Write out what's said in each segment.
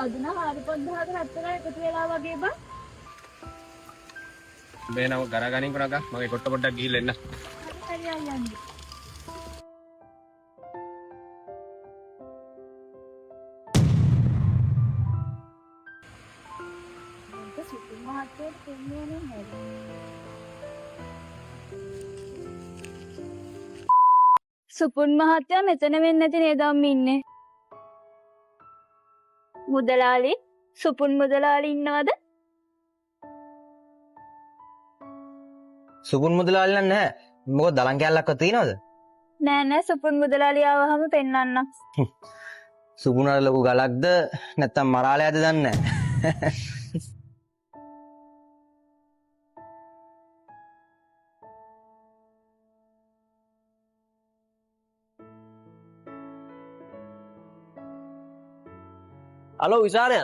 අද නම් 4,500ක රත්තරන් එකතු වෙලා වගේ බං. මේ නම ගරගනින් කරගා මගේ කොට්ට පොඩ්ඩක් ගිහිල්ලා එන්න. හරි යන්නේ. ඒක සුපිරි මහත්තයෙක් දෙන්නේ නේද? සුපුන් මහත්තයා මෙතන වෙන්නේ නැති නේද අම්මී ඉන්නේ? මුදලාලි සුපුන් මුදලාලි ඉන්නවද? සුපුන් මුදලාලි නම් නැහැ. මොකද දලං කැල්ලක්වත් තියනවද? නෑ සුපුන් මුදලාලි ආවහම පෙන්නන්නම්. සුපුන් අර ලොකු ගලක්ද නැත්නම් මරාලයක්ද දන්නේ නැහැ. හලෝ විසාරය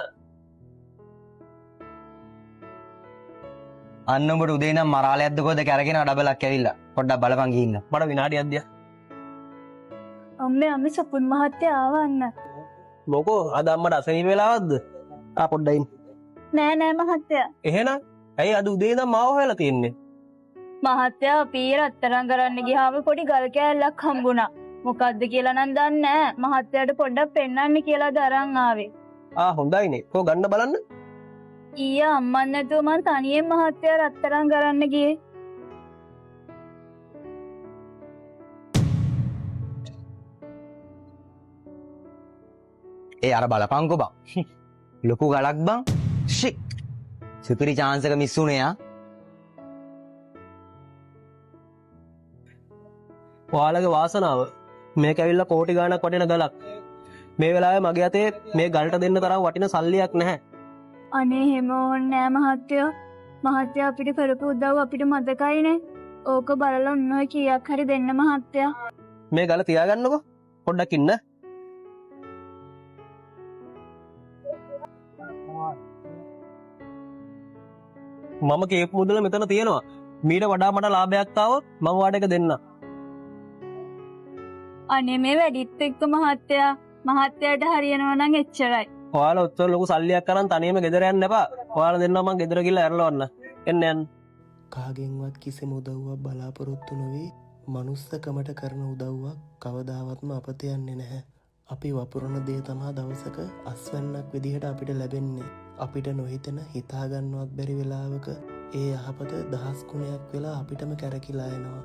අන්න උඹට උදේ නම් මරාලයක්ද කොහෙද කැරගෙන ඩබලක් ඇවිල්ලා පොඩ්ඩක් බලපන් ගිහින්න. මට විනාඩියක් දියා අම්මේ සුපුන් මහත්තයා ආවන්න. මොකෝ අද අම්මට අසනීප වෙලාවක්ද? පොඩ්ඩක් ඉන්න. නෑ මහත්තයා. එහෙනම් ඇයි අද උදේ ඉඳන් මාව හොයලා තියන්නේ? මහත්තයා අපි රත්තරන් කරන්න ගියාම පොඩි ගල් කෑල්ලක් හම්බුණා. මොකද්ද කියලා නම් දන්නේ නෑ. මහත්තයාට පොඩ්ඩක් පෙන්නන්න කියලා දරන් ආවේ. හොඳයිනේ. කො ගන්න බලන්න. ඊයේ අම්මන් නැතුව මං තනියෙන් මහත්තයා රත්තරන් කරන්න ගියේ. ඒ අර බලපංකෝ බං. ලොකු ගලක් බං. ෂික්. සුපිරි chance එක මිස් වුණේ ආ. ඔයාලගේ වාසනාව. මේක ඇවිල්ලා කෝටි ගාණක් වටින ගලක්. මේ වෙලාවේ මගේ අතේ මේ ගලට දෙන්න තරම් වටින සල්ලියක් නැහැ. අනේ එහෙම ඕනේ නෑ මහත්තයා. මහත්තයා අපිට කරපු උදව් අපිට මතකයිනේ. ඕක බලලා උන්වයි කීයක් හරි දෙන්න මහත්තයා. මේ ගල තියාගන්නකෝ. පොඩ්ඩක් ඉන්න. මම කේප් මුදල මෙතන තියෙනවා. මීට වඩා මට ලාභයක් තාවොත් මම ඔයාලට එක දෙන්නම්. අනේ මේ වැඩිත් එක්ක මහත්තයා මහත්තයාට හරියනවා නම් එච්චරයි. ඔයාලා ඔච්චර ලොකු සල්ලියක් අරන් තනියම ගෙදර යන්න එපා. ඔයාලා දෙන්නා මං ගෙදර ගිහලා ඇරලවන්න. එන්න. කාගෙන්වත් කිසිම උදව්වක් බලාපොරොත්තු නොවී මනුස්සකමට කරන උදව්වක් කවදාවත්ම අපත යන්නේ නැහැ. අපි වපුරන දේ තමා දවසක අස්වැන්නක් විදිහට අපිට ලැබෙන්නේ. අපිට නොහිතන හිතාගන්නවත් බැරි වෙලාවක ඒ යහපත දහස් ගුණයක් වෙලා අපිටම කැරකිලා එනවා.